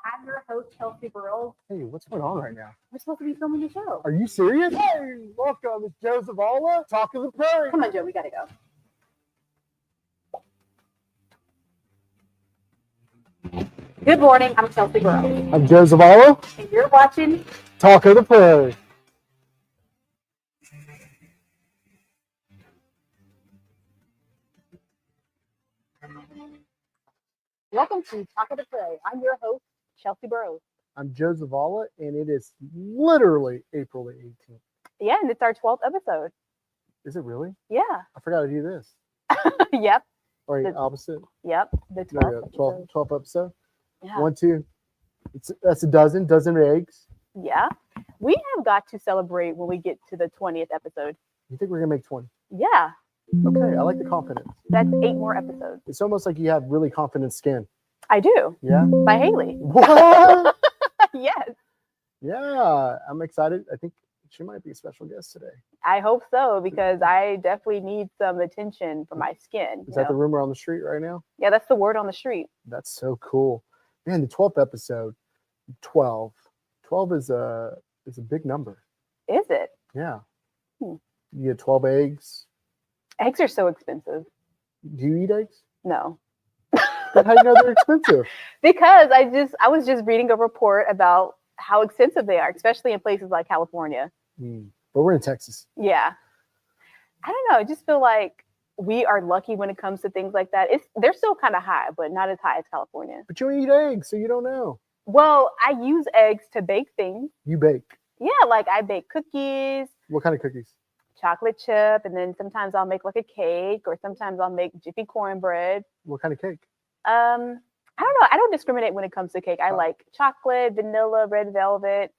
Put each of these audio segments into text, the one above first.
I'm your host, Chelsie Burroughs. Hey, what's going on right now? We're supposed to be filming the show. Are you serious? Hey, welcome. It's Joe Zavala, Talk of the Prairie. Come on, Joe, we gotta go. Good morning, I'm Chelsie Burroughs. I'm Joe Zavala, And you're watching Talk of the Prairie. Welcome to Talk of the Prairie. I'm your host, Chelsie Burroughs. I'm Joe Zavala, and it is literally April the 18th. Yeah, and it's our 12th episode. Is it really? Yeah. I forgot to do this. Yep. Or The- opposite. Yep. The 12th. There we go. episode. 12 episode. Yeah. 1, 2. That's a dozen eggs. Yeah. We have got to celebrate when we get to the 20th episode. You think we're going to make 20? Yeah. Okay, I like the confidence. That's 8 more episodes. It's almost like you have really confident skin. I do. Yeah? By Haley. What? Yes. Yeah, I'm excited. I think she might be a special guest today. I hope so, because I definitely need some attention for my skin. Is you that the know? rumor on the street right now? Yeah, that's the word on the street. That's so cool. Man, the 12th episode, 12. 12 is a big number. Is it? Yeah. Hmm. You get 12 eggs. Eggs are so expensive. Do you eat eggs? No. Then how do you know they're expensive? Because I was just reading a report about how expensive they are, especially in places like California. But we're in Texas. Yeah. I don't know. I just feel like we are lucky when it comes to things like that. They're still kind of high, but not as high as California. But you don't eat eggs, so you don't know. Well, I use eggs to bake things. You bake. Yeah, like I bake cookies, What kind of cookies? chocolate chip, and then sometimes I'll make like a cake, or sometimes I'll make Jiffy cornbread. What kind of cake? I don't know. I don't discriminate when it comes to cake. I like chocolate, vanilla, red velvet,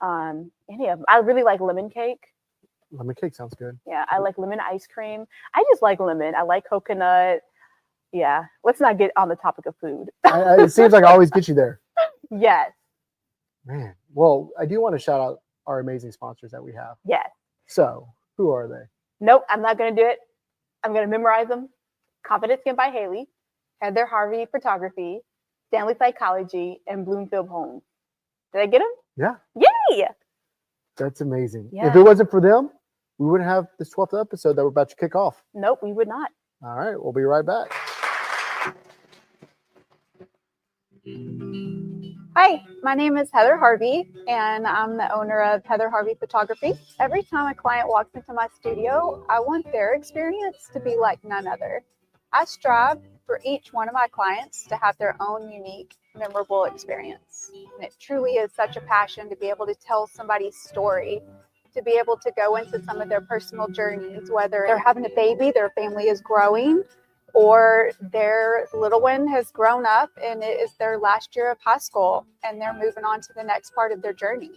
any of them. I really like lemon cake. Lemon cake sounds good. Yeah, I like lemon ice cream. I just like lemon. I like coconut. Yeah, let's not get on the topic of food. It seems like I always get you there. Yes, Man. Well, I do want to shout out our amazing sponsors that we have. yes. So, who are they? Nope, I'm not going to do it. I'm going to memorize them. Confident Skin by Haley, Haley Harvey Photography, Stanley Psychology, and Bloomfield Homes. Did I get them? Yeah. Yay! That's amazing. Yeah. If it wasn't for them, we wouldn't have this 12th episode that we're about to kick off. Nope, we would not. All right, we'll be right back. Hi, my name is Haley Harvey, and I'm the owner of Haley Harvey Photography. Every time a client walks into my studio, I want their experience to be like none other. I strive for each one of my clients to have their own unique, memorable experience. And it truly is such a passion to be able to tell somebody's story, to be able to go into some of their personal journeys, whether they're having a baby, their family is growing, or their little one has grown up and it is their last year of high school and they're moving on to the next part of their journey.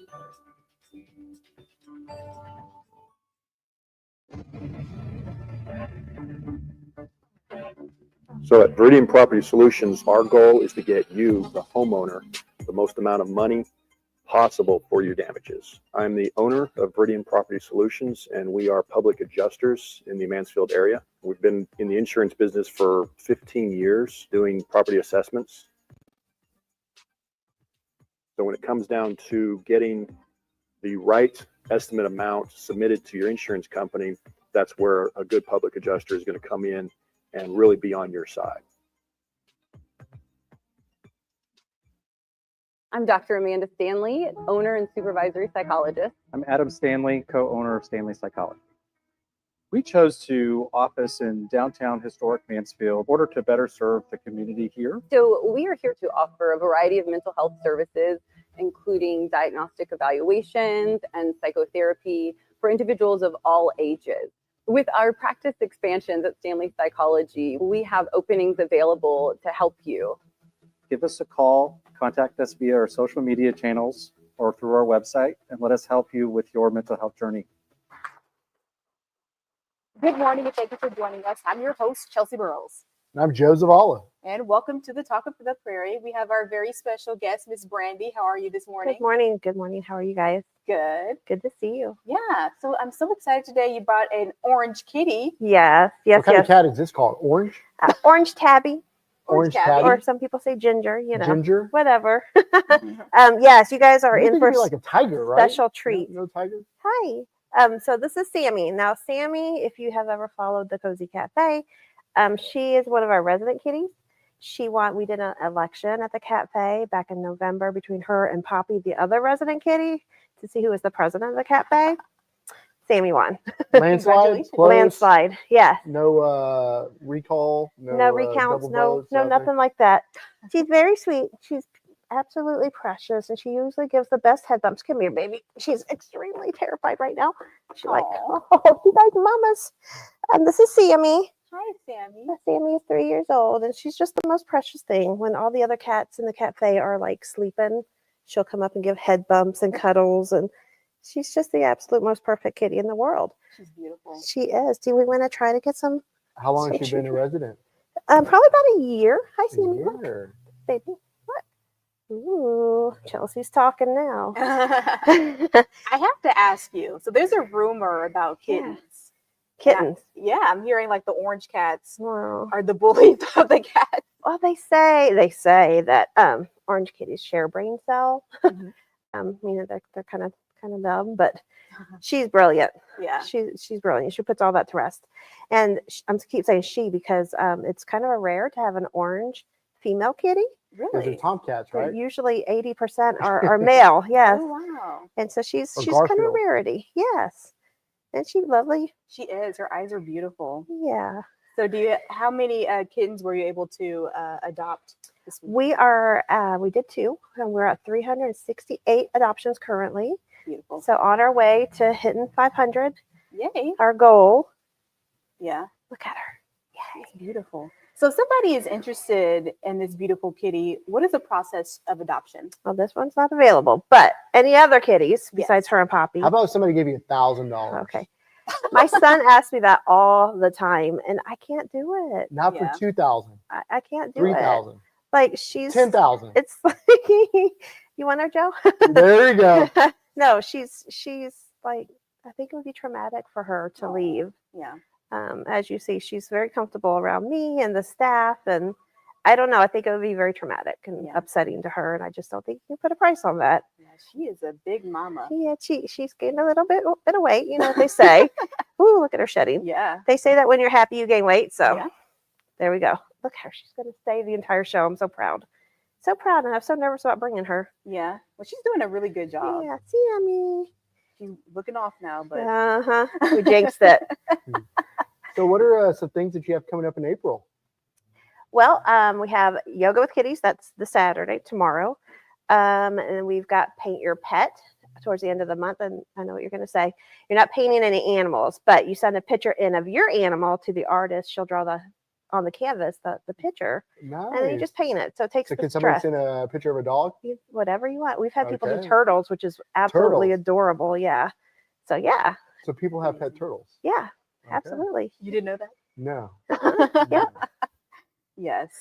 So at Viridian Property Solutions, our goal is to get you, the homeowner, the most amount of money possible for your damages. I'm the owner of Viridian Property Solutions, and we are public adjusters in the Mansfield area. We've been in the insurance business for 15 years doing property assessments. So when it comes down to getting the right estimate amount submitted to your insurance company, that's where a good public adjuster is going to come in and really be on your side. I'm Dr. Amanda Stanley, owner and supervisory psychologist. I'm Adam Stanley, co-owner of Stanley Psychology. We chose to office in downtown historic Mansfield in order to better serve the community here. So we are here to offer a variety of mental health services, including diagnostic evaluations and psychotherapy for individuals of all ages. With our practice expansions at Stanley Psychology, we have openings available to help you. Give us a call, contact us via our social media channels or through our website, and let us help you with your mental health journey. Good morning, and thank you for joining us. I'm your host, Chelsie Burroughs. And I'm Joe Zavala. And welcome to the Talk of the Prairie. We have our very special guest, Miss Brandy. How are you this morning? Good morning. Good morning. How are you guys? Good. Good to see you. Yeah. So I'm so excited today. You brought an orange kitty. Yes, What kind of cat is this called? Orange? Orange tabby, Orange tabby. tabby? or some people say ginger. You know, Ginger? whatever. Yes, you guys are I in think for it'd be like a tiger, right? special treat. No tiger? Hi. So this is Sammy. Now, Sammy, if you have ever followed the Cozy Cafe, she is one of our resident kitties. We did an election at the cafe back in November between her and Poppy, the other resident kitty, to see who was the president of the cafe. Sammy won. Landslide? Congratulations. Close? Landslide. Yes. No recall? No recounts. double No, votes, no, nothing? nothing like that. She's very sweet. She's absolutely precious, and she usually gives the best head bumps. Come here, baby. She's extremely terrified right now. She's like, Aw. oh, you guys, mamas. And this is Sammy. Hi, Sammy. Sammy is 3 years old, and she's just the most precious thing. When all the other cats in the cafe are like sleeping, she'll come up and give head bumps and cuddles, and she's just the absolute most perfect kitty in the world. She's beautiful. She is. Do we want to try to get some? How long has she been a resident? Probably about a year. Hi, A Sammy. Look, year. baby. What? Ooh, Chelsea's talking now. I have to ask you. So there's a rumor about Yeah. kittens. Kittens. Yeah, I'm hearing like the orange cats Wow. are the bullies of the cats. Well, they say that orange kitties share brain cell. Mhm. Meaning they're kind of dumb, but she's brilliant. Yeah. She's brilliant. She puts all that to rest. And I'm keep saying she because it's kind of a rare to have an orange female kitty. Those Really? are tomcats, right? Usually 80% are male. Yes. Oh, wow. And so she's Or kind of a Garfield. rarity. Yes. And she's lovely. She is. Her eyes are beautiful. Yeah. So how many kittens were you able to adopt this week? We did 2, and we're at 368 adoptions currently. Beautiful. So on our way to hitting 500, Yay. our goal. Yeah. Look at her. Yay. It's beautiful. So if somebody is interested in this beautiful kitty, what is the process of adoption? Well, this one's not available, but any other kitties besides her and Poppy. How about somebody give you $1,000? Okay. My son asks me that all the time, and I can't do it. Not Yeah. for 2,000, I can't do it. 3,000, Like she's 10,000. It's like you want her, Joe? There you go. No, she's like, I think it would be traumatic for her to leave. Yeah. As you see, she's very comfortable around me and the staff, and I don't know. I think it would be very traumatic and Yeah. upsetting to her, and I just don't think you can put a price on that. Yeah, she is a big mama. Yeah, she's gained a little bit of weight. You know what they say? Ooh, look at her shedding. Yeah. They say that when you're happy, you gain weight. So Yeah. there we go. Look at her. She's going to stay the entire show. I'm so proud. So proud, and I'm so nervous about bringing her. Yeah. Well, she's doing a really good job. Yeah, Sammy. She's looking off now, but We jinxed it. So what are some things that you have coming up in April? Well, we have Yoga with Kitties. That's the Saturday, tomorrow. And then we've got Paint Your Pet towards the end of the month. And I know what you're going to say. You're not painting any animals, but you send a picture in of your animal to the artist. She'll draw on the canvas the picture, Nice. and then you just paint it. So it takes So the can somebody stress. send a picture of a dog? Whatever you want. We've had people do Okay. turtles, which is absolutely Turtles. adorable. Yeah. So yeah, So people have pet turtles? yeah, Okay. absolutely. you didn't know that? No. Yeah. Yes.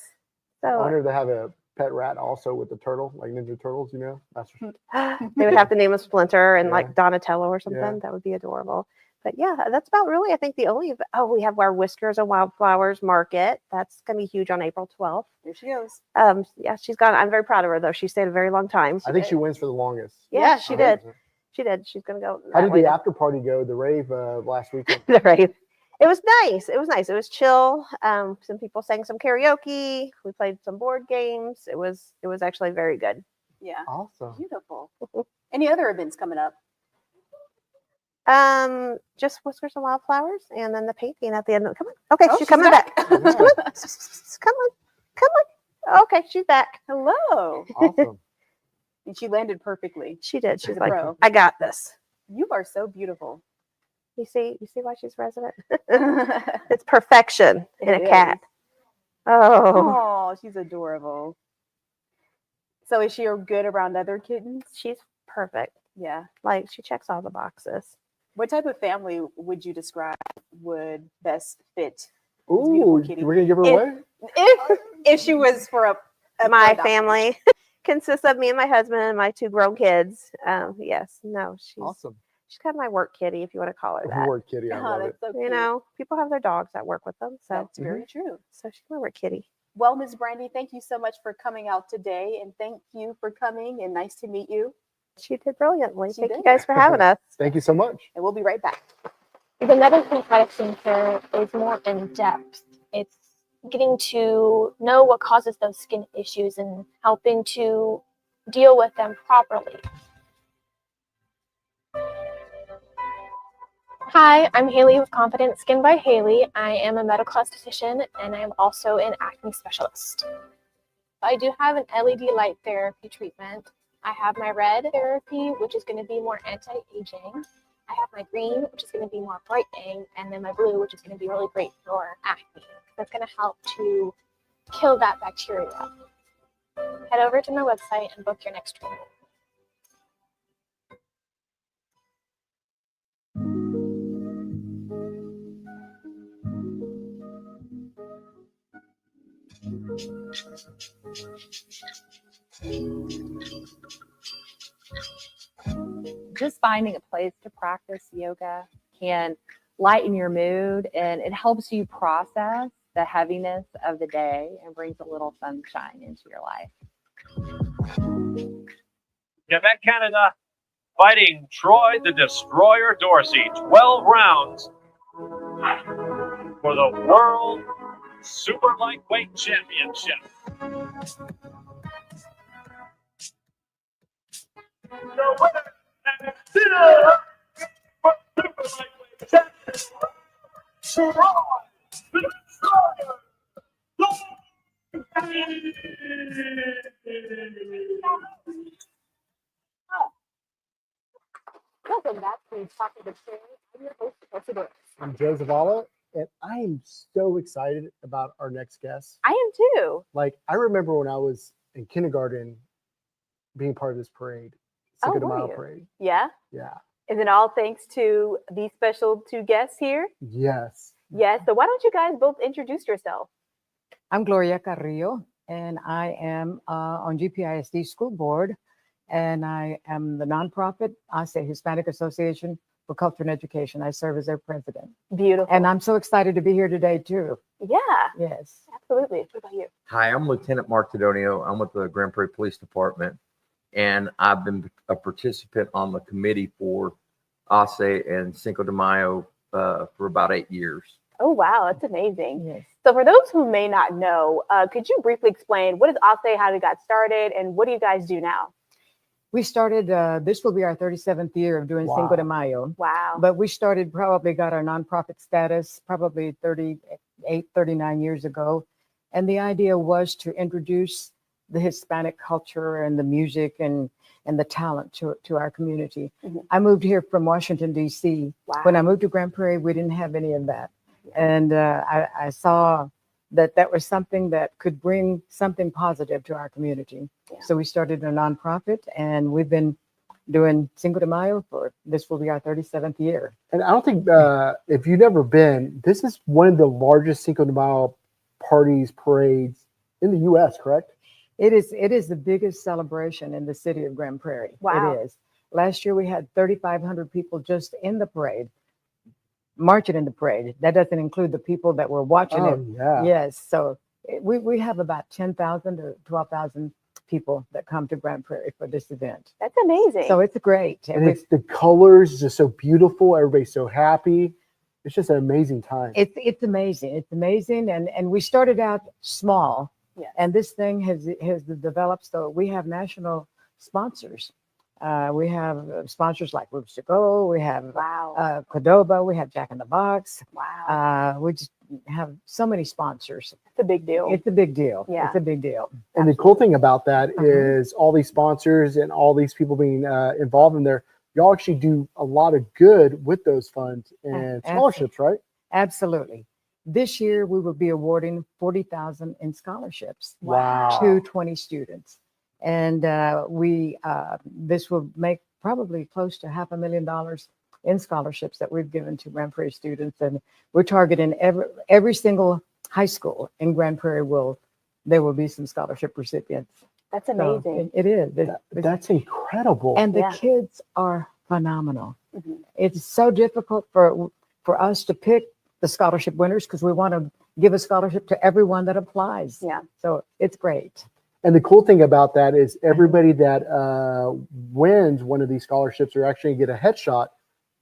I So wonder if they have a pet rat also with the turtle, like Ninja Turtles, you know? That's they would have to name a Splinter and Yeah. like Donatello or something. Yeah. That would be adorable. But yeah, that's about really, I think the only, we have our Whiskers and Wildflowers market. That's going to be huge on April 12th. Here she goes. Yeah, she's gone. I'm very proud of her though. She stayed a very long time. I think she wins for the longest. Yeah, she did. Amazing. She did. She's going to go. How that did way the to- after party go, the rave last weekend? the rave. It was nice. It was nice. It was chill. Some people sang some karaoke. We played some board games. It was actually very good. Yeah. Awesome. Beautiful. Any other events coming up? Just Whiskers and Wildflowers, and then the painting at the end. Come on. Okay, Oh, she's she's coming back. back. Come on. Come on. Come on. Okay, she's back. Hello. Awesome. And she landed perfectly. She did. She's She's a like, pro. I got this. You are so beautiful. You see why she's resident? It's perfection in a It cat. is. Oh, Oh, she's adorable. So is she good around other kittens? she's perfect. Yeah. Like she checks all the boxes. What type of family would you describe would best fit? Ooh, beautiful kitty. we're going to give her If- away? if she was for a My adoption. family consists of me and my husband and my 2 grown kids. Yes, no, Awesome. she's kind of my work kitty, if you want to call her that. Word kitty. I Oh, love it. that's so You cute. know, people have their dogs that work with them, so That's very true. she's my work kitty. Well, Ms. Brandy, thank you so much for coming out today, and thank you for coming, and nice to meet you. She did brilliantly. She Thank did. you guys for having us. Thank you so much. And we'll be right back. The medical side of skincare is more in depth. It's getting to know what causes those skin issues and helping to deal with them properly. Hi, I'm Haley with Confident Skin by Haley. I am a medical esthetician and I am also an acne specialist. I do have an LED light therapy treatment. I have my red therapy, which is going to be more anti-aging. I have my green, which is going to be more brightening, and then my blue, which is going to be really great for acne. That's going to help to kill that bacteria. Head over to my website and book your next treatment. Just finding a place to practice yoga can lighten your mood, and it helps you process the heaviness of the day and brings a little sunshine into your life. Quebec, Canada, fighting Troy the Destroyer Dorsey, 12 rounds for the World Super Lightweight Championship. The winner and still for Super Lightweight Championship, Troy the Destroyer Dorsey. Welcome back to Talk to the Prairie. I'm your host, Chelsie Burroughs. I'm Joe Zavala, and I am so excited about our next guest. I am too. Like, I remember when I was in kindergarten being part of this parade, Cinco de were Mayo you? parade. Yeah. Yeah. Is it all thanks to these special 2 guests here? Yes. Yes. So why don't you guys both introduce yourself? I'm Gloria Carillo, and I am on GPISD School Board, and I am the nonprofit HACE, Hispanic Association for Culture and Education. I serve as their president. Beautiful. And I'm so excited to be here today, too. Yeah, Yes. absolutely. What about you? Hi, I'm Lieutenant Marc Taddonio. I'm with the Grand Prairie Police Department, and I've been a participant on the committee for HACE and Cinco de Mayo for about 8 years. Oh, wow. That's amazing. Yes. So for those who may not know, could you briefly explain what is HACE, how it got started, and what do you guys do now? We started, this will be our 37th year of doing Cinco de Mayo. Wow. But we probably got our nonprofit status probably 38, 39 years ago. And the idea was to introduce the Hispanic culture and the music and the talent to our community. Mhm. I moved here from Washington, D.C. Wow. When I moved to Grand Prairie, we didn't have any of that. And I saw that was something that could bring something positive to our community. Yeah. So we started a nonprofit, and we've been doing Cinco de Mayo this will be our 37th year. And I don't think, if you've never been, this is one of the largest Cinco de Mayo parades in the U.S., correct? It is the biggest celebration in the city of Grand Prairie. Wow. It is. Last year we had 3,500 people just in the parade, marching in the parade. That doesn't include the people that were watching it. Yeah. Yes. So we have about 10,000 to 12,000 people that come to Grand Prairie for this event. That's amazing. So it's great. And it's the colors just so beautiful. Everybody's so happy. It's just an amazing time. It's amazing. It's amazing. And we started out small. Yes. And this thing has developed. So we have national sponsors. We have sponsors like Roots to Go. We have wow. Qdoba. We have Jack in the Box. Wow. We just have so many sponsors. It's a big deal. It's a big deal. Yeah. It's a big deal. And the cool thing about that is all these sponsors and all these people being involved in there, y'all actually do a lot of good with those funds and scholarships, right? Absolutely. This year, we will be awarding $40,000 in scholarships Wow. to 20 students. And this will make probably close to $500,000 in scholarships that we've given to Grand Prairie students. And we're targeting every single high school in Grand Prairie will there will be some scholarship recipients. That's So amazing. it is. That's incredible. And the Yeah. kids are phenomenal. Mhm. It's so difficult for us to pick the scholarship winners because we want to give a scholarship to everyone that applies. Yeah. So it's great. And the cool thing about that is everybody that wins one of these scholarships are actually going to get a headshot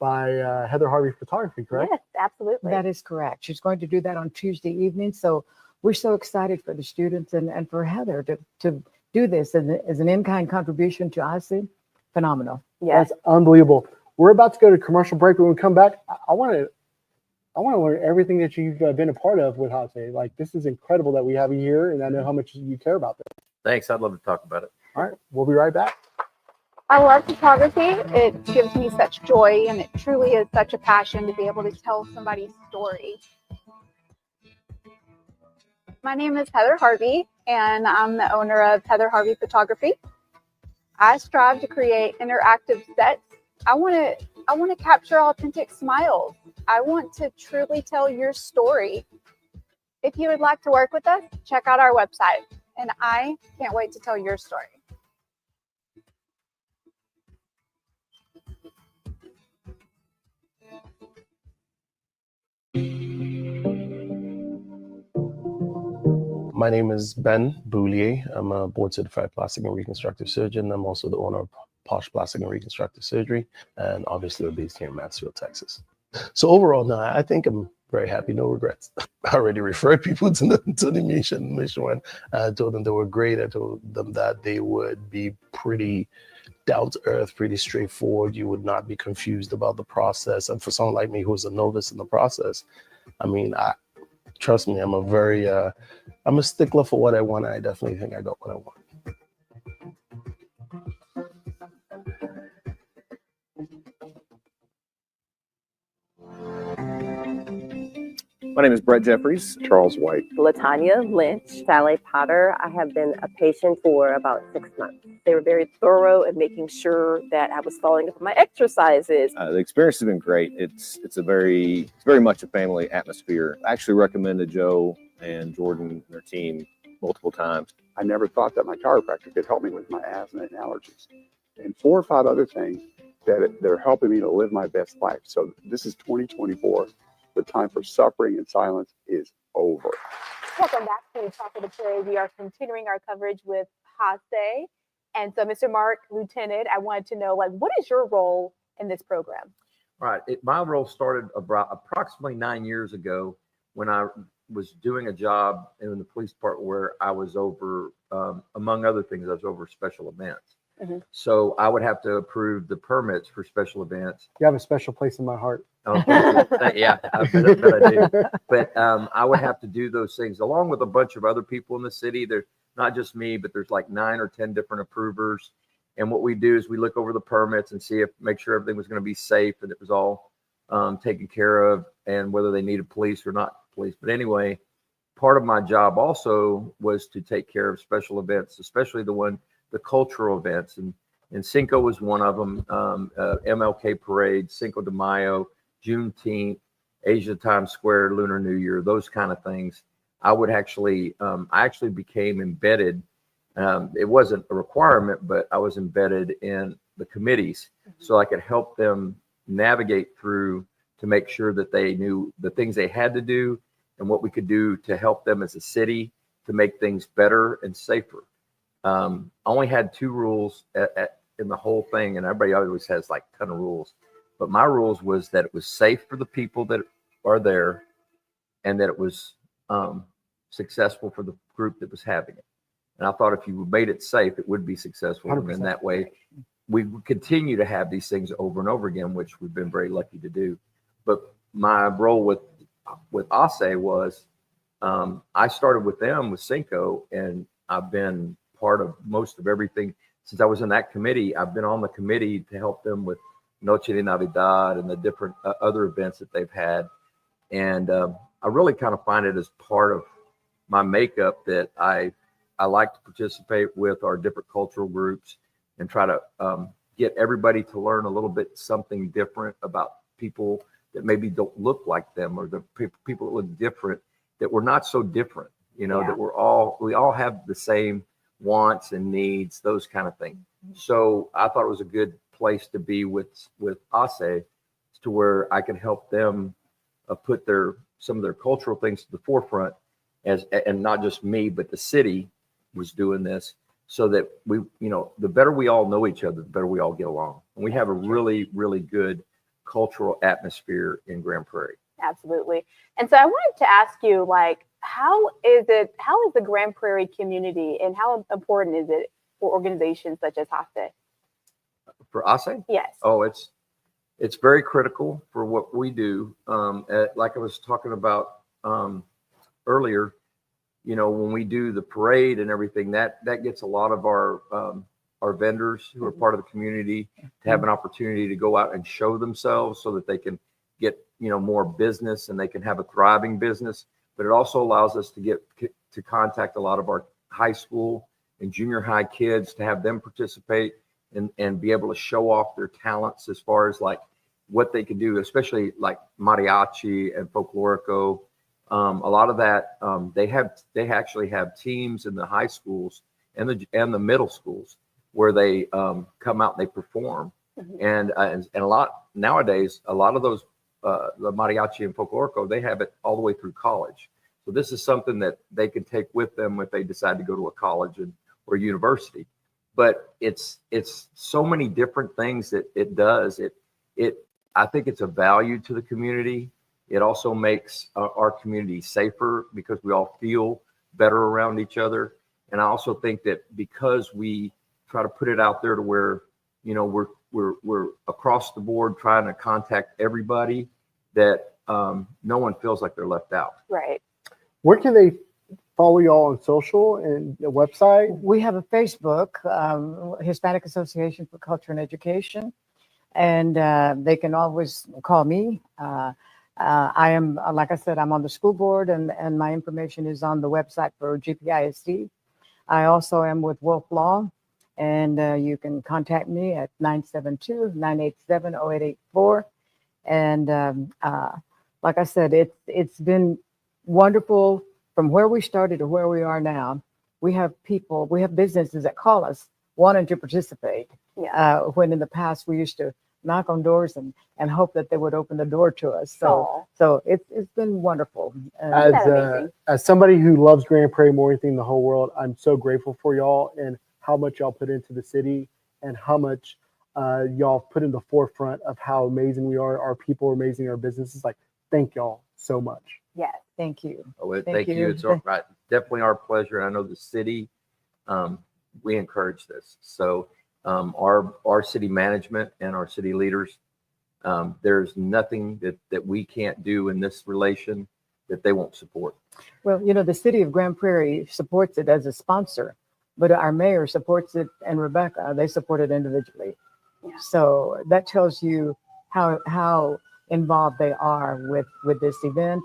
by Heather Harvey Photography, correct? Yes, absolutely. That is correct. She's going to do that on Tuesday evening. So we're so excited for the students and for Heather to do this as an in-kind contribution to HACE. Phenomenal. Yes. That's unbelievable. We're about to go to commercial break. When we come back, I want to learn everything that you've been a part of with HACE. Like, this is incredible that we have you here, and I know how much you care about this. Thanks. I'd love to talk about it. All right, we'll be right back. I love photography. It gives me such joy, and it truly is such a passion to be able to tell somebody's story. My name is Heather Harvey, and I'm the owner of Heather Harvey Photography. I strive to create interactive sets. I want to capture authentic smiles. I want to truly tell your story. If you would like to work with us, check out our website, and I can't wait to tell your story. My name is Ben Boulier. I'm a board certified plastic and reconstructive surgeon. I'm also the owner of Posh Plastic and Reconstructive Surgery, and obviously we're based here in Mansfield, Texas. So overall, no, I think I'm very happy, no regrets. I already referred people to the mission one. I told them they were great. I told them that they would be pretty down to earth, pretty straightforward. You would not be confused about the process. And for someone like me who's a novice in the process, I mean, trust me, I'm a stickler for what I want. I definitely think I got what I want. My name is Brett Jeffries. Charles White. Latanya Lynch. Sally Potter. I have been a patient for about 6 months. They were very thorough in making sure that I was following up on my exercises. The experience has been great. It's very much a family atmosphere. I actually recommended Joe and Jordan and their team multiple times. I never thought that my chiropractor could help me with my asthma and allergies, and 4 or 5 other things that they're helping me to live my best life. So this is 2024. The time for suffering and silence is over. Welcome back to Talk of the Prairie. We are continuing our coverage with HACE. And so, Mr. Marc, Lieutenant, I wanted to know, what is your role in this program? Right. My role started approximately 9 years ago when I was doing a job in the police department where I was over, among other things, I was over special events. Mm-hmm. So I would have to approve the permits for special events. You have a special place in my heart. Yeah, I bet I do. But I would have to do those things along with a bunch of other people in the city. There's not just me, but there's like 9 or 10 different approvers. And what we do is we look over the permits and make sure everything was going to be safe and it was all taken care of, and whether they needed police or not police. But anyway, part of my job also was to take care of special events, especially the cultural events. And Cinco was one of them, MLK Parade, Cinco de Mayo, Juneteenth, Asia Times Square, Lunar New Year, those kind of things. I actually became embedded. It wasn't a requirement, but I was embedded in the committees so I could help them navigate through to make sure that they knew the things they had to do and what we could do to help them as a city to make things better and safer. I only had 2 rules in the whole thing, and everybody always has like a ton of rules. But my rules was that it was safe for the people that are there, and that it was successful for the group that was having it. And I thought if you made it safe, it would be successful. 100%. And that way, we would continue to have these things over and over again, which we've been very lucky to do. But my role with HACE was I started with them with Cinco, and I've been part of most of everything. Since I was in that committee, I've been on the committee to help them with Noche de Navidad and the different other events that they've had. And I really kind of find it as part of my makeup that I like to participate with our different cultural groups and try to get everybody to learn a little bit something different about people that maybe don't look like them, or the people that look different, that we're not so different. you know, Yeah. that we all have the same wants and needs, those kind of things. So I thought it was a good place to be with HACE, to where I could help them put some of their cultural things to the forefront, and not just me, but the city was doing this, so that we, you know, the better we all know each other, the better we all get along. And we have a really, really good cultural atmosphere in Grand Prairie. Absolutely. And so I wanted to ask you, like, how is the Grand Prairie community, and how important is it for organizations such as HACE? For HACE? Yes. Oh, it's very critical for what we do. Like I was talking about earlier, you know, when we do the parade and everything, that gets a lot of our vendors who are part of the community to have an opportunity to go out and show themselves, so that they can get, you know, more business and they can have a thriving business. But it also allows us to get to contact a lot of our high school and junior high kids, to have them participate and be able to show off their talents as far as like what they can do, especially like mariachi and folklorico. A lot of that, they actually have teams in the high schools and the middle schools where they come out and they perform. And a lot nowadays, a lot of those the mariachi and folklorico, they have it all the way through college. So this is something that they can take with them if they decide to go to a college or university. But it's so many different things that it does. I think it's a value to the community. It also makes our community safer, because we all feel better around each other. And I also think that because we try to put it out there to where, you know, we're across the board trying to contact everybody, that no one feels like they're left out. Right. Where can they follow y'all on social and the website? We have a Facebook, Hispanic Association for Culture and Education, and they can always call me. I am, like I said, I'm on the school board, and my information is on the website for GPISD. I also am with Wolf Law, and you can contact me at 972-987-0884. And like I said, it's been wonderful from where we started to where we are now. We have businesses that call us wanting to participate. Yeah. When in the past we used to knock on doors and hope that they would open the door to us. So it's been wonderful. As somebody who loves Grand Prairie more than anything in the whole world, I'm so grateful for y'all and how much y'all put into the city, and how much y'all put in the forefront of how amazing we are. Our people are amazing. Our businesses. Like, thank y'all so much. Yes. Thank you. Oh, thank you. It's definitely our pleasure. I know the city, we encourage this. So our city management and our city leaders, there's nothing that we can't do in this relation that they won't support. Well, you know, the city of Grand Prairie supports it as a sponsor, but our mayor supports it, and Rebecca, they support it individually. Yeah. So that tells you how involved they are with this event,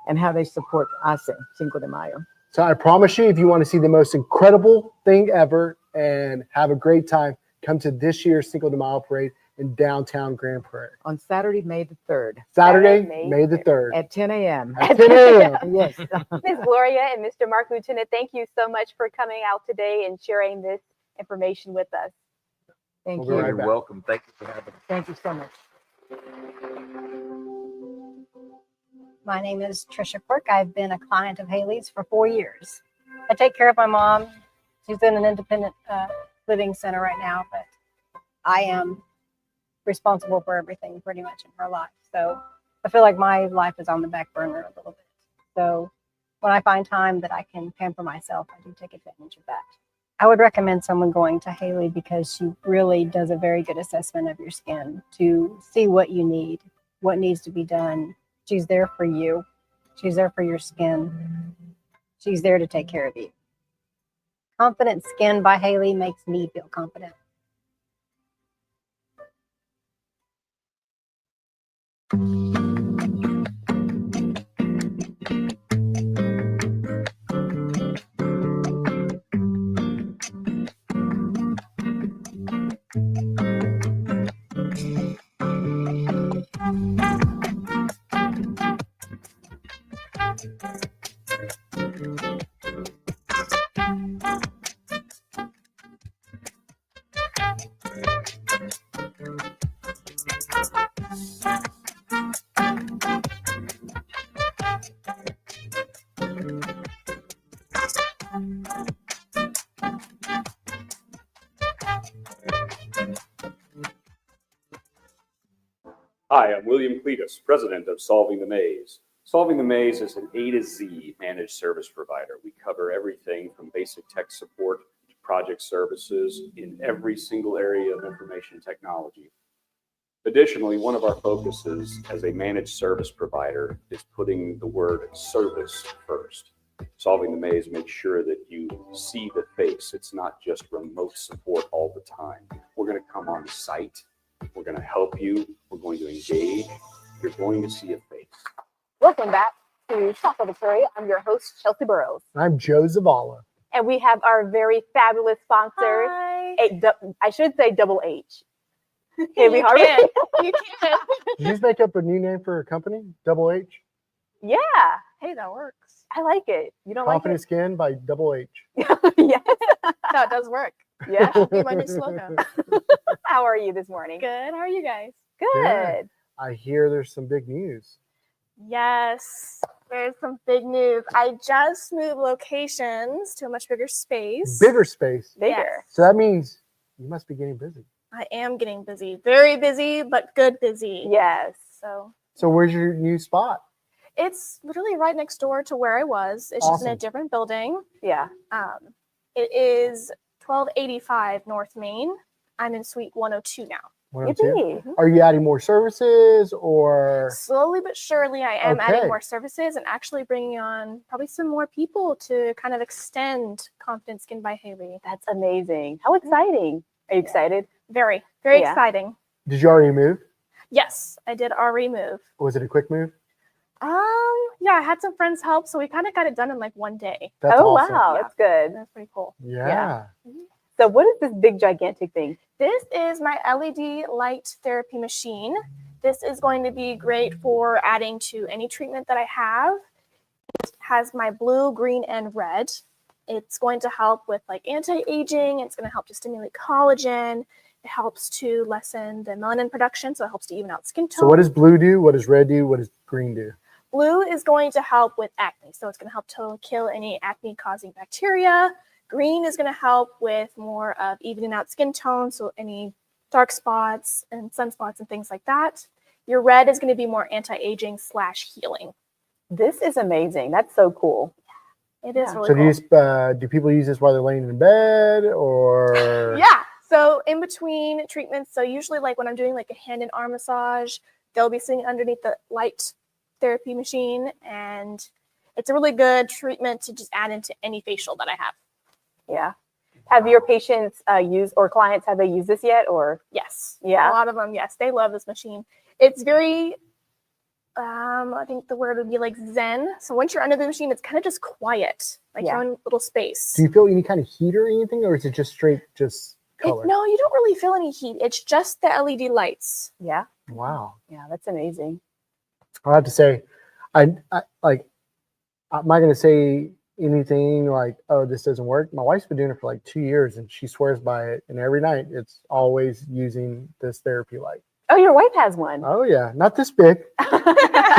and how they support HACE, Cinco de Mayo. So I promise you, if you want to see the most incredible thing ever and have a great time, come to this year's Cinco de Mayo parade in downtown Grand Prairie. On Saturday, May the 3rd. Saturday, May the 3rd. At 10 a.m. At 10 a.m. Yes. Ms. Gloria and Mr. Marc Lieutenant, thank you so much for coming out today and sharing this information with us. Thank You're you. welcome. Thank you for having us. Thank you so much. My name is Trisha Quirk. I've been a client of Haley's for 4 years. I take care of my mom. She's in an independent living center right now, but I am responsible for everything pretty much in her life. So I feel like my life is on the back burner a little bit. So when I find time that I can pamper myself, I do take advantage of that. I would recommend someone going to Haley because she really does a very good assessment of your skin to see what you need, what needs to be done. She's there for you. She's there for your skin. She's there to take care of you. Confident Skin by Haley makes me feel confident. Hi, I'm William Cletus, president of Solving the Maze. Solving the Maze is an A to Z managed service provider. We cover everything from basic tech support to project services in every single area of information technology. Additionally, one of our focuses as a managed service provider is putting the word service first. Solving the Maze makes sure that you see the face. It's not just remote support all the time. We're going to come on site. We're going to help you. We're going to engage. You're going to see a face. Welcome back to Talk of the Prairie. I'm your host, Chelsie Burroughs. I'm Joe Zavala. And we have our very fabulous sponsor, I should say Double H. Haley Harvey. You can. Did you just make up a new name for a company? Double H? Yeah. Hey, that works. I like it. You don't Confident like Skin by Double H. it? Yes. No, it does work. Yeah. That'll be my new slogan. How are you this morning? Good. How are you guys? Good. Yeah. I hear there's some big news. Yes. There's some big news. I just moved locations to a much bigger space. Bigger space. Bigger. Yes. So that means you must be getting busy. I am getting busy. Very busy, but good busy. Yes. So where's your new spot? It's literally right next door to where I was. It's just in a Awesome. different building. Yeah. It is 1285 North Main. I'm in Suite 102 now. 102? Are you adding more services or? Slowly but surely, I am Okay. adding more services and actually bringing on probably some more people to kind of extend Confident Skin by Haley. That's amazing. How exciting. Are you excited? Very, very Yeah. exciting. Did you already move? Yes, I did already move. Was it a quick move? Yeah, I had some friends help, so we kind of got it done in like one day. That's awesome. Wow. Yeah. That's good. That's pretty cool. Yeah. So what is this big gigantic thing? This is my LED light therapy machine. This is going to be great for adding to any treatment that I have. It has my blue, green, and red. It's going to help with like anti-aging. It's going to help to stimulate collagen. It helps to lessen the melanin production, so it helps to even out skin tone. So what does blue do? What does red do? What does green do? Blue is going to help with acne, so it's going to help to kill any acne-causing bacteria. Green is going to help with more of evening out skin tone, so any dark spots and sunspots and things like that. Your red is going to be more anti-aging / healing. This is amazing. That's so cool. It is really So cool. do people use this while they're laying in bed or? Yeah. So in between treatments, so usually like when I'm doing like a hand and arm massage, they'll be sitting underneath the light therapy machine, and it's a really good treatment to just add into any facial that I have. Yeah. Have your patients used or clients, have they used this yet or? Yes. Yeah. A lot of them, yes. They love this machine. It's very, I think the word would be like zen. So once you're under the machine, it's kind of just quiet, like your own little space. Do you feel any kind of heat or anything, or is it just straight color? No, you don't really feel any heat. It's just the LED lights. Yeah. Wow. Yeah, that's amazing. I have to say, I'm not going to say anything like, oh, this doesn't work. My wife's been doing it for like 2 years and she swears by it. And every night it's always using this therapy light. Oh, your wife has one. Oh, yeah. Not this big. She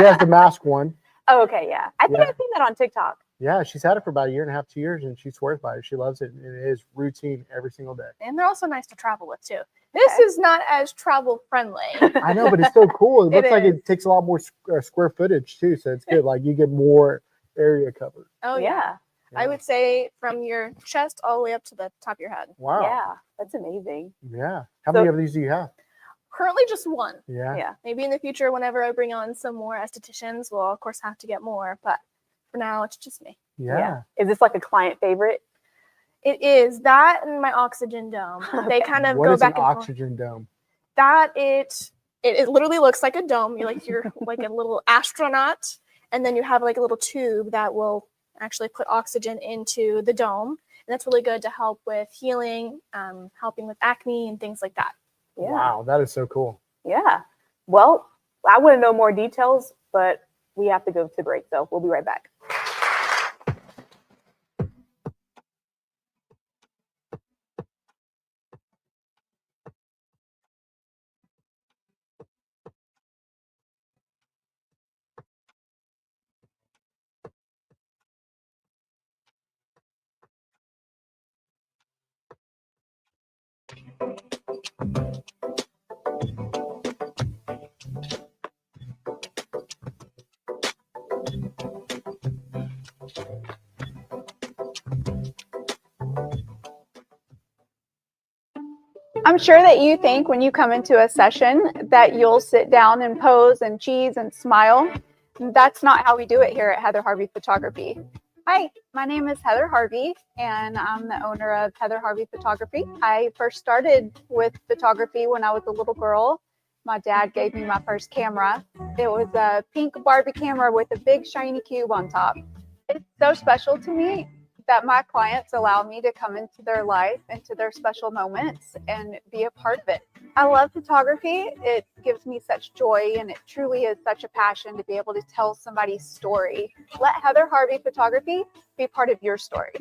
has the mask one. Oh, okay. Yeah. I think Yeah. I've seen that on TikTok. Yeah. She's had it for about 1.5 years, 2 years, and she swears by it. She loves it. And it is routine every single day. And they're also nice to travel with too. This is not as travel friendly. I know, but it's so cool. It It looks like is. it takes a lot more square footage too. So it's good. Like you get more area covered. Oh yeah. I would say from your chest all the way up to the top of your head. Wow. Yeah. That's amazing. Yeah. How many of these do you have? Currently just one. Yeah. Yeah. Maybe in the future, whenever I bring on some more estheticians, we'll of course have to get more. But for now, it's just me. Yeah. Is this like a client favorite? It is that and my oxygen dome. They kind of What go is back an and forth. oxygen dome? That it literally looks like a dome. You're like a little astronaut, and then you have like a little tube that will actually put oxygen into the dome, and that's really good to help with healing, helping with acne and things like that. Yeah. Wow, that is so cool. Yeah. Well, I want to know more details, but we have to go to break, so we'll be right back. I'm sure that you think when you come into a session that you'll sit down and pose and cheese and smile. That's not how we do it here at Heather Harvey Photography. Hi, my name is Heather Harvey, and I'm the owner of Heather Harvey Photography. I first started with photography when I was a little girl. My dad gave me my first camera. It was a pink Barbie camera with a big shiny cube on top. It's so special to me that my clients allow me to come into their life, into their special moments, and be a part of it. I love photography. It gives me such joy, and it truly is such a passion to be able to tell somebody's story. Let Heather Harvey Photography be part of your story.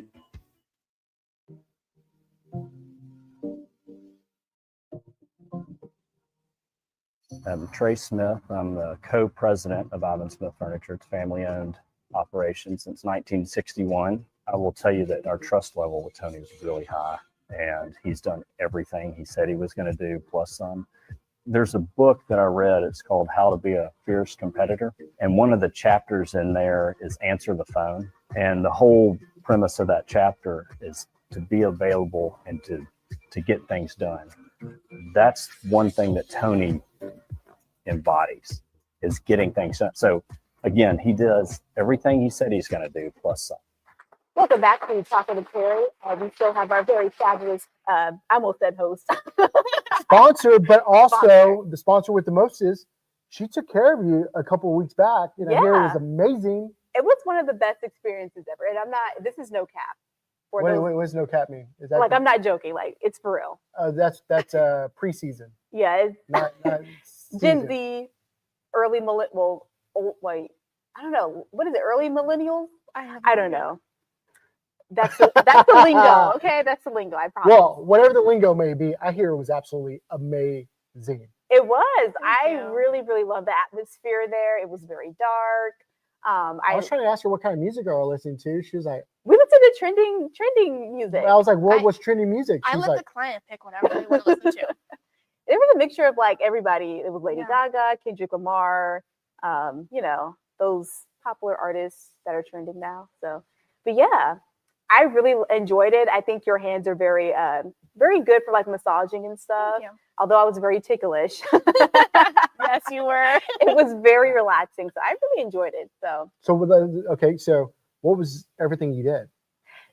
I'm Trey Smith. I'm the co-president of Ivan Smith Furniture. It's family-owned operation since 1961. I will tell you that our trust level with Tony is really high, and he's done everything he said he was going to do, plus some. There's a book that I read. It's called How to Be a Fierce Competitor. And one of the chapters in there is Answer the Phone. And the whole premise of that chapter is to be available and to get things done. That's one thing that Tony embodies, is getting things done. So again, he does everything he said he's going to do, plus some. Welcome back to Talking to Prairie. We still have our very fabulous, I almost said host. Sponsor, but also the sponsor with the most is she took care of you a couple of weeks back. You know, here it was amazing. It was one of the best experiences ever. And I'm not, this is no cap. Wait, what does no cap mean? Is that like, I'm not joking. Like, it's for real. That's preseason. Yeah. It's not Gen Z, early millennial, wait, I don't know. What is it? Early millennials? I don't know. That's the lingo. Okay, that's the lingo. I promise. Well, whatever the lingo may be, I hear it was absolutely amazing. It was. I really, really loved the atmosphere there. It was very dark. I was trying to ask her what kind of music are we listening to. She was like, "We listen to trending music." I was like, "What was trending music?" I let the client pick whatever they want to listen to. It was a mixture of like everybody. It was Lady Gaga, Kendrick Lamar, you know, those popular artists that are trending now. So, but yeah. I really enjoyed it. I think your hands are very, very good for like massaging and stuff. Although I was very ticklish. Yes, you were. It was very relaxing, so I really enjoyed it. So okay, so what was everything you did?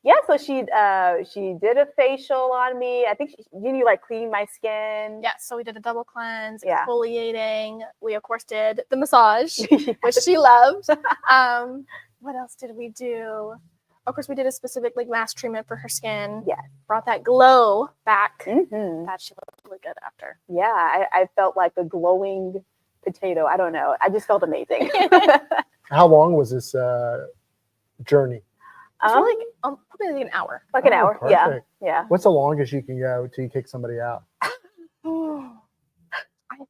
Yeah, so she did a facial on me. I think you like clean my skin. Yeah, so we did a double cleanse, exfoliating. We of course did the massage, which she loved. What else did we do? Of course, we did a specific like mask treatment for her skin. Yeah. Brought that glow back. That she looked really good after. Yeah, I felt like a glowing potato. I don't know. I just felt amazing. How long was this journey? Probably like an hour. Like an hour. Perfect. Yeah. What's the longest you can go till you kick somebody out? I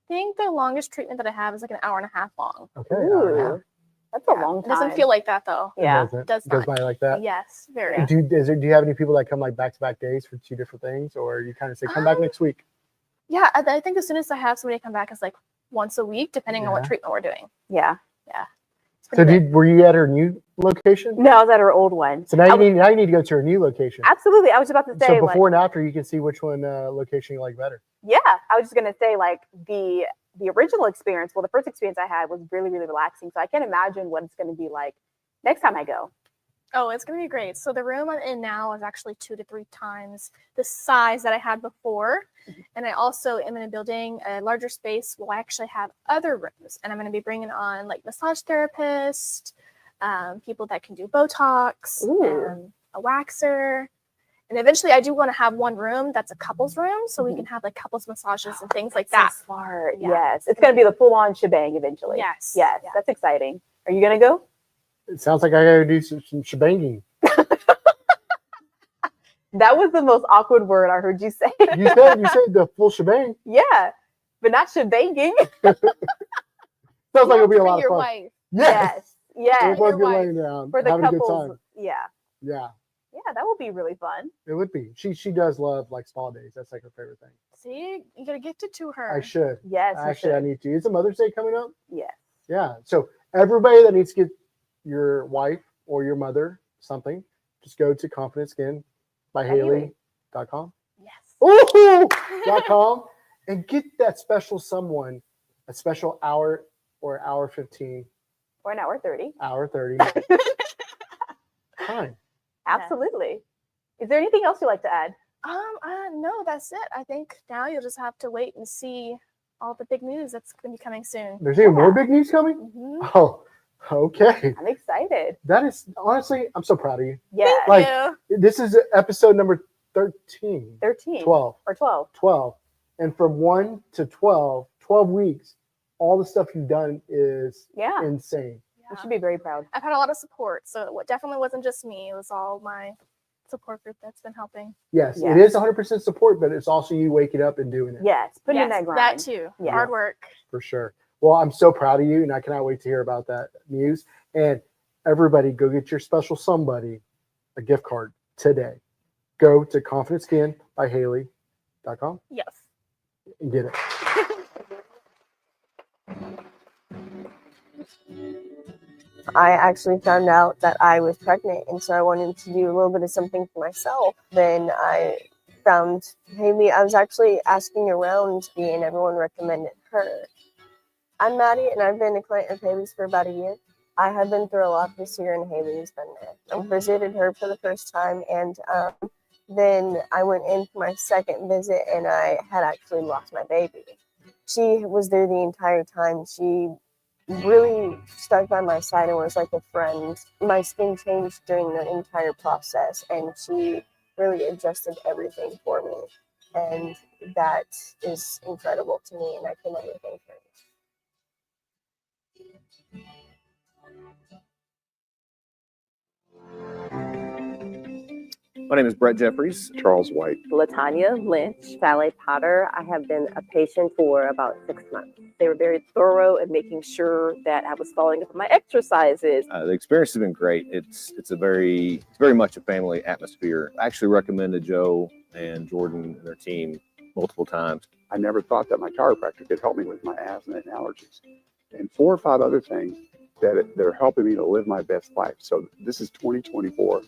think the longest treatment that I have is like an hour and a half long. Okay. Ooh. That's a long time. It doesn't feel like that though. Yeah. It does Goes not. by like that? Yes, very. Do you have any people that come like back-to-back days for two different things, or you kind of say, come back next week? Yeah, I think as soon as I have somebody come back, it's like once a week, depending on what treatment we're doing. Yeah. Yeah. So were you at her new location? No, I was at her old one. So now you need to go to her new location. Absolutely. I was about to say so before and after you can see which one location you like better. Yeah, I was just gonna say like the original experience. Well, the first experience I had was really, really relaxing. So I can't imagine what it's gonna be like next time I go. Oh, it's gonna be great. So the room I'm in now is actually 2 to 3 times the size that I had before. And I also am in a building, a larger space. Will I actually have other rooms, and I'm gonna be bringing on like massage therapists, people that can do Botox, and a waxer. And eventually I do want to have one room that's a couples room, so we can have like couples massages and things like that. So smart. Yeah. Yes. It's going to be the full on shebang eventually. Yes. Yes. That's exciting. Are you going to go? It sounds like I got to do some shebanging. That was the most awkward word I heard you say. You said the full shebang. Yeah, but not shebanging. Sounds like it'll be a lot of your fun. Wife. Yes. We'll both be laying down, For the having a good couples. time. Yeah. Yeah. Yeah, that would be really fun. It would be. She does love like spa days. That's like her favorite thing. See, you gotta get to her. I should. Yes. Actually, I need to. Is a Mother's Day coming up? Yes. Yeah. So everybody that needs to get your wife or your mother something, just go to Confident Skin by Haley.com. Yes. Ooh.com and get that special someone, a special hour or hour 15. Or an hour 30. Hour 30. Time. Absolutely. Is there anything else you'd like to add? No, that's it. I think now you'll just have to wait and see all the big news that's going to be coming soon. There's even more big news coming? Mm-hmm. Oh, okay. I'm excited. That is, honestly, I'm so proud of you. Yeah. Like, this is episode number 13. 13. 12. Or 12. 12. And from 1 to 12 weeks, all the stuff you've done is insane. You should be very proud. I've had a lot of support, so it definitely wasn't just me. It was all my support group that's been helping. Yes, it is 100% support, but it's also you waking up and doing it. Yes, putting in that grind. That too. Yeah. Hard work. For sure. Well, I'm so proud of you, and I cannot wait to hear about that news. And everybody, go get your special somebody a gift card today. Go to confidentskin.haley.com. Yes. And get it. I actually found out that I was pregnant, and so I wanted to do a little bit of something for myself. Then I found Haley. I was actually asking around, and everyone recommended her. I'm Maddie, and I've been a client of Haley's for about a year. I have been through a lot this year, and Haley has been there. I visited her for the first time, and then I went in for my second visit, and I had actually lost my baby. She was there the entire time. She really stuck by my side and was like a friend. My skin changed during the entire process, and she really adjusted everything for me. And that is incredible to me, and I can never thank her. My name is Brett Jeffries. Charles White. Latanya Lynch. Sally Potter. I have been a patient for about 6 months. They were very thorough in making sure that I was following up on my exercises. The experience has been great. It's very much a family atmosphere. I actually recommended Joe and Jordan and their team multiple times. I never thought that my chiropractor could help me with my asthma and allergies, and 4 or 5 other things that are helping me to live my best life. So this is 2024.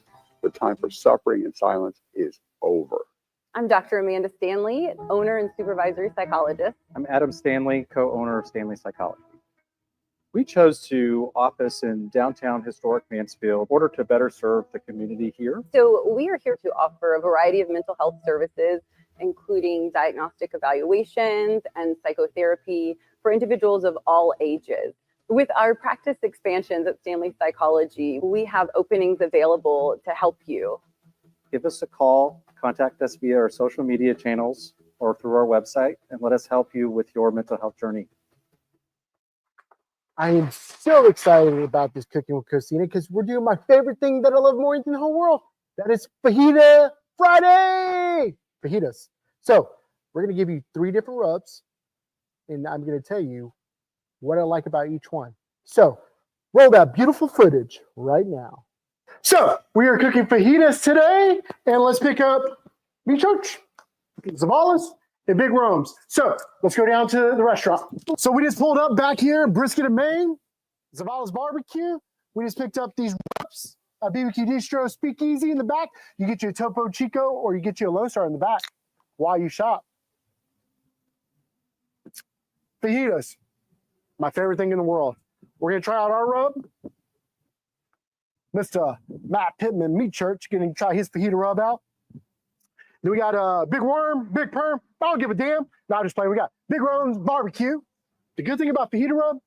The time for suffering and silence is over. I'm Dr. Amanda Stanley, owner and supervisory psychologist. I'm Adam Stanley, co-owner of Stanley Psychology. We chose to office in downtown historic Mansfield in order to better serve the community here. So we are here to offer a variety of mental health services, including diagnostic evaluations and psychotherapy for individuals of all ages. With our practice expansions at Stanley Psychology, we have openings available to help you. Give us a call, contact us via our social media channels or through our website, and let us help you with your mental health journey. I am so excited about this Cooking with Christina because we're doing my favorite thing that I love more than the whole world. That is Fajita Friday. Fajitas. So we're going to give you 3 different rubs, and I'm going to tell you what I like about each one. So roll that beautiful footage right now. So we are cooking fajitas today, and let's pick up meat church, Zavalas, and Big Rome's. So let's go down to the restaurant. So we just pulled up back here in Brisket of Maine, Zavala's Barbecue. We just picked up these wraps, a BBQ Distro Speakeasy in the back. You get you a Topo Chico or you get you a Losar in the back while you shop. Fajitas. My favorite thing in the world. We're going to try out our rub. Mr. Matt Pittman, Meat Church, going to try his fajita rub out. Then we got Big Worm, Big Perm. I don't give a damn. No, I'm just playing. We got Big Rome's Barbecue. The good thing about fajita rub,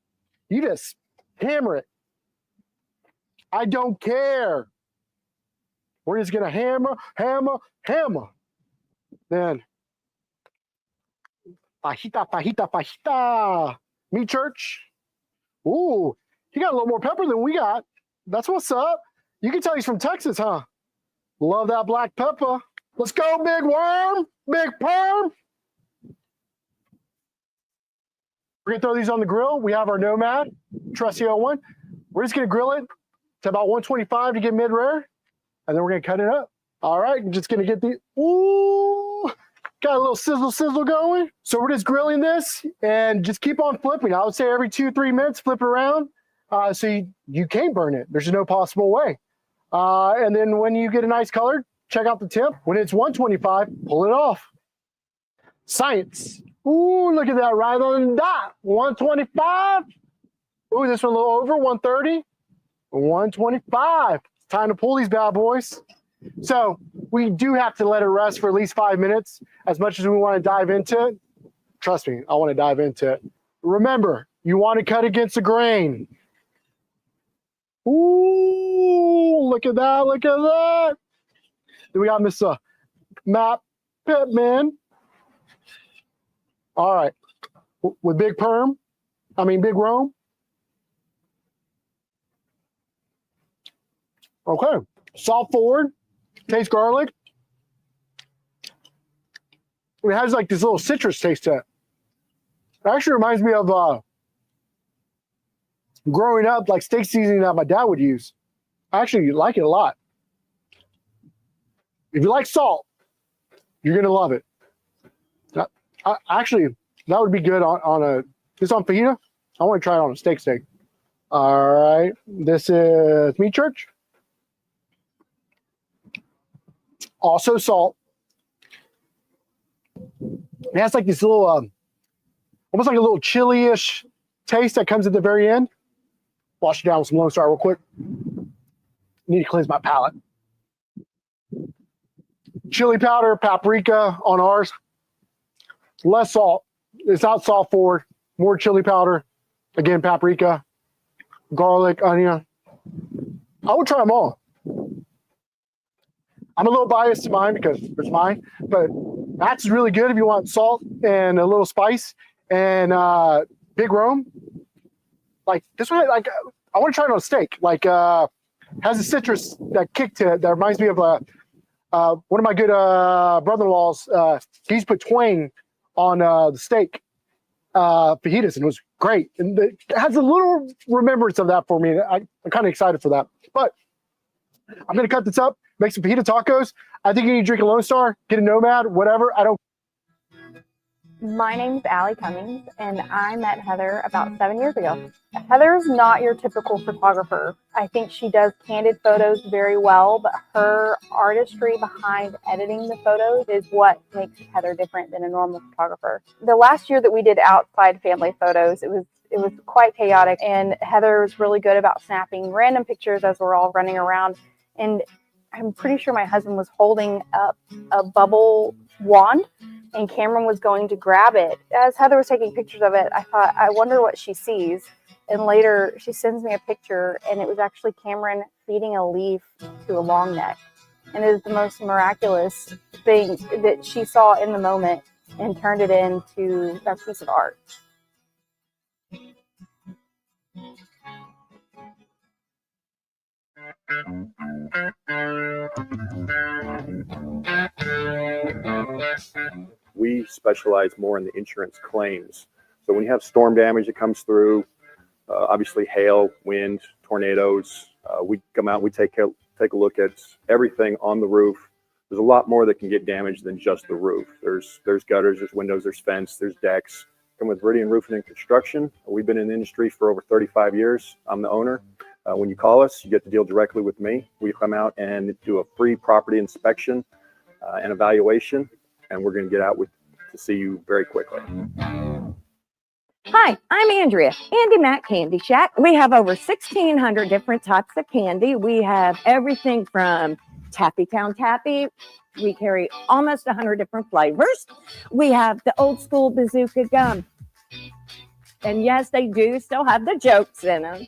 you just hammer it. I don't care. We're just going to hammer. Then, fajita. Meat Church. Ooh, he got a little more pepper than we got. That's what's up. You can tell he's from Texas, huh? Love that black pepper. Let's go, Big Worm, Big Perm. We're going to throw these on the grill. We have our Nomad, Trusty 01. We're just going to grill it to about 125 to get mid-rare, and then we're going to cut it up. All right, I'm just going to get these. Ooh, got a little sizzle going. So we're just grilling this and just keep on flipping. I would say every 2-3 minutes, flip it around so you can't burn it. There's no possible way. And then when you get a nice color, check out the temp. When it's 125, pull it off. Science. Ooh, look at that, right on the dot. 125. Ooh, this one a little over, 130. 125. It's time to pull these bad boys. So we do have to let it rest for at least 5 minutes. As much as we want to dive into it, trust me, I want to dive into it. Remember, you want to cut against the grain. Ooh, look at that, look at that. Then we got Miss Matt Pittman. All right, with Big Rome. Okay, salt forward, taste garlic. It has like this little citrus taste to it. It actually reminds me of growing up, like steak seasoning that my dad would use. I actually like it a lot. If you like salt, you're gonna love it. Actually, that would be good on this on fajita. I want to try it on a steak. All right, this is Meat Church. Also salt. It has like this little, almost like a little chili-ish taste that comes at the very end. Wash it down with some Lone Star real quick. Need to cleanse my palate. Chili powder, paprika on ours. Less salt. It's not salt forward. More chili powder. Again, paprika, garlic, onion. I would try them all. I'm a little biased to mine because it's mine, but that's really good if you want salt and a little spice. And Big Rome, like this one, like I want to try it on a steak. Like has a citrus that kick to it that reminds me of one of my good brother-in-laws. He's put twang on the steak fajitas, and it was great. And it has a little remembrance of that for me. I'm kind of excited for that. But I'm going to cut this up, make some fajita tacos. I think you need to drink a Lone Star, get a Nomad, whatever. I don't. My name's Allie Cummings, and I met Heather about 7 years ago. Heather's not your typical photographer. I think she does candid photos very well, but her artistry behind editing the photos is what makes Heather different than a normal photographer. The last year that we did outside family photos, it was quite chaotic, and Heather was really good about snapping random pictures as we're all running around. And I'm pretty sure my husband was holding up a bubble wand, and Cameron was going to grab it. As Heather was taking pictures of it, I thought, I wonder what she sees. And later she sends me a picture, and it was actually Cameron feeding a leaf to a long neck. And it is the most miraculous thing that she saw in the moment and turned it into a piece of art. We specialize more in the insurance claims. So when you have storm damage that comes through, obviously hail, wind, tornadoes, we come out, we take a look at everything on the roof. There's a lot more that can get damaged than just the roof. There's gutters, there's windows, there's fence, there's decks. Come with Viridian Roofing and Construction. We've been in the industry for over 35 years. I'm the owner. When you call us, you get to deal directly with me. We come out and do a free property inspection and evaluation, and we're going to get out to see you very quickly. Hi, I'm Andrea, Andy Mac Candy Shack. We have over 1,600 different types of candy. We have everything from Taffy Town Taffy. We carry almost 100 different flavors. We have the old school bazooka gum. And yes, they do still have the jokes in them.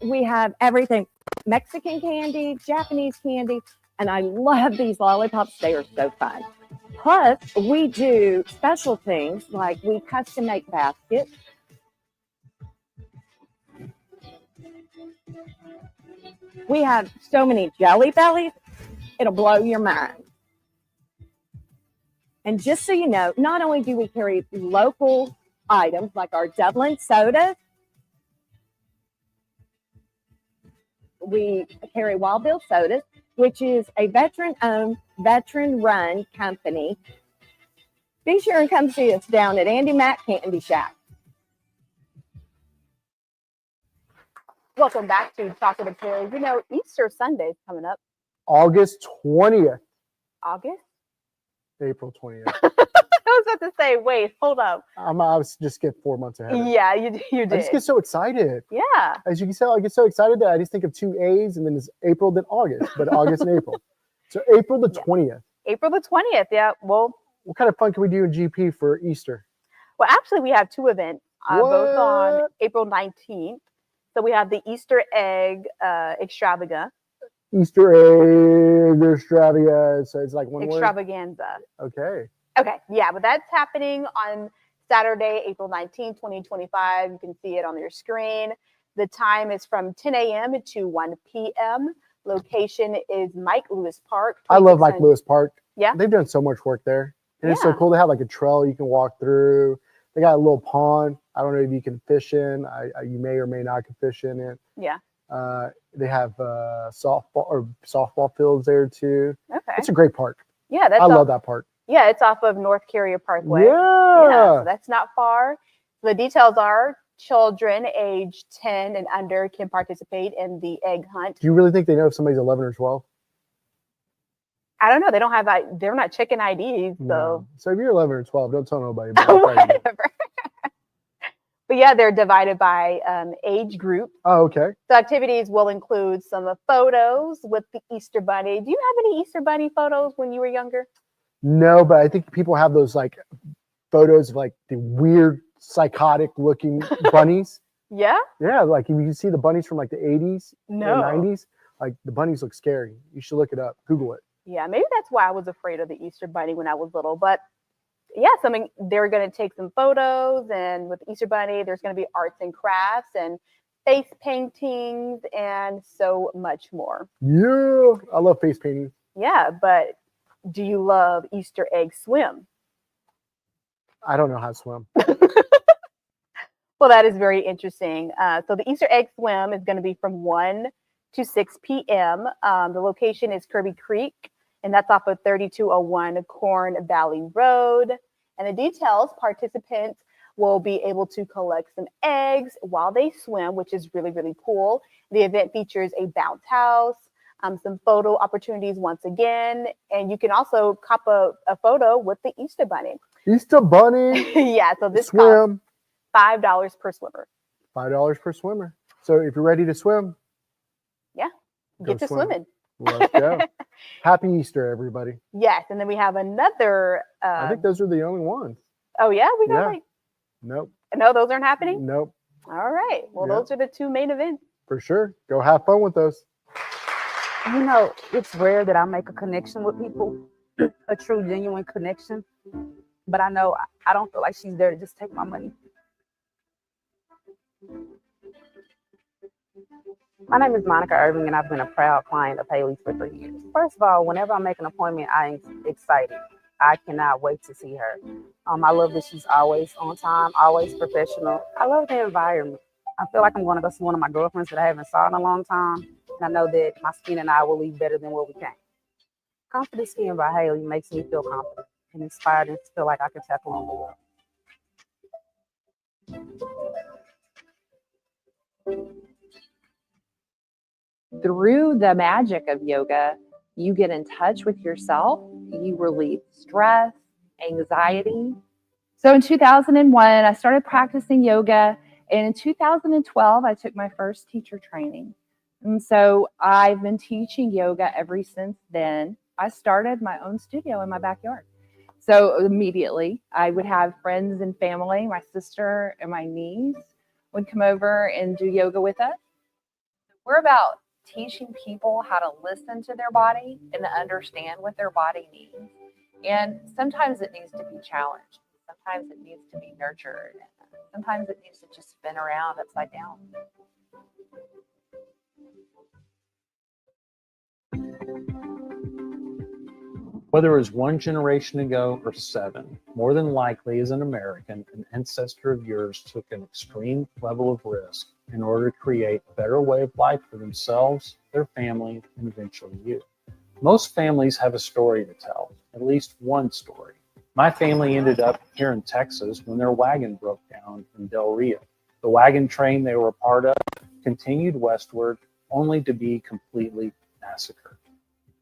We have everything, Mexican candy, Japanese candy, and I love these lollipops. They are so fun. Plus, we do special things like we custom make baskets. We have so many jelly bellies, it'll blow your mind. And just so you know, not only do we carry local items like our Dublin sodas, we carry Wild Bill Sodas, which is a veteran-owned, veteran-run company. Be sure and come see us down at Andy Mac Candy Shack. Welcome back to Talk of the Prairie. You know, Easter Sunday's coming up. August 20th. August? April 20th. I was about to say, wait, hold up. I was just get 4 months ahead. Yeah, you did. I just get so excited. Yeah. As you can tell, I get so excited that I just think of 2 A's and then it's April, then August, but August and April. So April the 20th. April the 20th. Yeah. Well, what kind of fun can we do in GP for Easter? Well, actually, we have 2 events, both on April 19th. So we have the Easter egg extravaganza. Easter egg extravaganza. So it's like one word? Extravaganza. Okay. Okay. Yeah, but that's happening on Saturday, April 19th, 2025. You can see it on your screen. The time is from 10 a.m. to 1 p.m. Location is Mike Lewis Park. I love Mike Lewis Park. Yeah. They've done so much work there. And it's so cool. They have like a trail you can walk through. They got a little pond. I don't know if you can fish in. You may or may not can fish in it. Yeah. They have softball fields there too. Okay. It's a great park. Yeah, I love that park. Yeah, it's off of North Carrier Parkway. Yeah. So that's not far. The details are children age 10 and under can participate in the egg hunt. Do you really think they know if somebody's 11 or 12? I don't know. They don't have that. They're not checking IDs. So, So if you're 11 or 12, don't tell nobody. Whatever. But yeah, they're divided by age group. Oh, okay. So activities will include some photos with the Easter Bunny. Do you have any Easter Bunny photos when you were younger? No, but I think people have those like photos of like the weird psychotic looking bunnies. Yeah? Yeah, like if you can see the bunnies from like the 80s No. and 90s, like the bunnies look scary. You should look it up. Google it. Yeah, maybe that's why I was afraid of the Easter Bunny when I was little. But yeah, they're going to take some photos, and with Easter Bunny, there's going to be arts and crafts and face paintings and so much more. Yeah, I love face painting. Yeah, but do you love Easter egg swim? I don't know how to swim. Well, that is very interesting. So the Easter egg swim is going to be from 1 to 6 p.m. The location is Kirby Creek, and that's off of 3201 Corn Valley Road. And the details, participants will be able to collect some eggs while they swim, which is really, really cool. The event features a bounce house, some photo opportunities once again, and you can also cop a photo with the Easter Bunny. Easter Bunny. Yeah, so this swim. costs $5 per swimmer. $5 per swimmer. So if you're ready to swim, yeah, go get to swim. swimming. Let's go. Happy Easter, everybody. Yes, and then we have another. I think those are the only ones. Oh yeah, we got Yeah. like. Nope. No, those aren't happening. Nope. All right. Well, Yeah. those are the 2 main events. For sure. Go have fun with those. You know, it's rare that I make a connection with people, a true, genuine connection. But I know I don't feel like she's there to just take my money. My name is Monica Irving, and I've been a proud client of Haley's for 3 years. First of all, whenever I make an appointment, I'm excited. I cannot wait to see her. I love that she's always on time, always professional. I love the environment. I feel like I'm going to go see one of my girlfriends that I haven't saw in a long time, and I know that my skin and I will leave better than what we came. Confident Skin by Haley makes me feel confident and inspired and feel like I can tackle on the world. Through the magic of yoga, you get in touch with yourself, you relieve stress, anxiety. So in 2001, I started practicing yoga, and in 2012, I took my first teacher training. And so I've been teaching yoga ever since then. I started my own studio in my backyard. So immediately, I would have friends and family, my sister and my niece would come over and do yoga with us. We're about teaching people how to listen to their body and to understand what their body needs. And sometimes it needs to be challenged. Sometimes it needs to be nurtured. Sometimes it needs to just spin around upside down. Whether it was 1 generation ago or 7, more than likely as an American, an ancestor of yours took an extreme level of risk in order to create a better way of life for themselves, their family, and eventually you. Most families have a story to tell, at least one story. My family ended up here in Texas when their wagon broke down in Del Rio. The wagon train they were a part of continued westward, only to be completely massacred.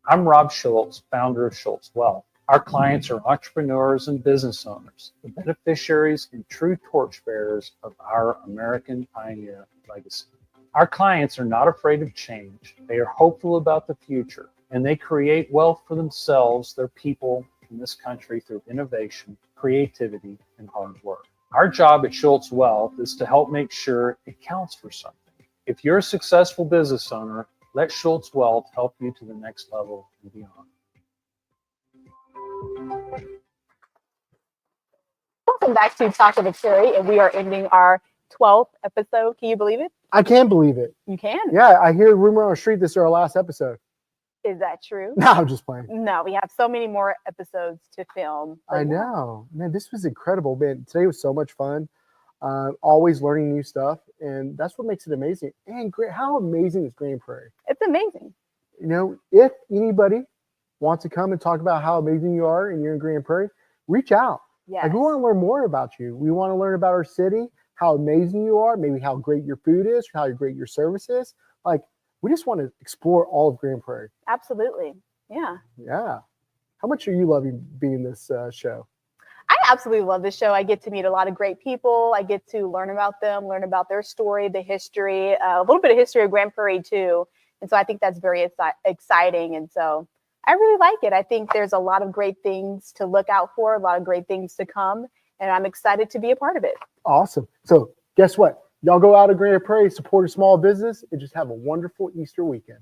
I'm Rob Schultz, founder of Schultz Wealth. Our clients are entrepreneurs and business owners, the beneficiaries and true torchbearers of our American pioneer legacy. Our clients are not afraid of change. They are hopeful about the future, and they create wealth for themselves, their people, in this country through innovation, creativity, and hard work. Our job at Schultz Wealth is to help make sure it counts for something. If you're a successful business owner, let Schultz Wealth help you to the next level and beyond. Welcome back to Talk with Prairie, and we are ending our 12th episode. Can you believe it? I can't believe it. You can? Yeah, I hear a rumor on the street this is our last episode. Is that true? No, I'm just playing. No, we have so many more episodes to film. I know. Man, this was incredible, man. Today was so much fun. Always learning new stuff, and that's what makes it amazing. And how amazing is Grand Prairie? It's amazing. You know, if anybody wants to come and talk about how amazing you are and you're in Grand Prairie, reach out. Yes. Like, we want to learn more about you. We want to learn about our city, how amazing you are, maybe how great your food is, how great your service is. Like, we just want to explore all of Grand Prairie. Absolutely. Yeah. Yeah. How much are you loving being this show? I absolutely love this show. I get to meet a lot of great people. I get to learn about them, learn about their story, the history, a little bit of history of Grand Prairie too. And so I think that's very exciting. And so I really like it. I think there's a lot of great things to look out for, a lot of great things to come. And I'm excited to be a part of it. Awesome. So guess what? Y'all go out of Grand Prairie, support a small business, and just have a wonderful Easter weekend.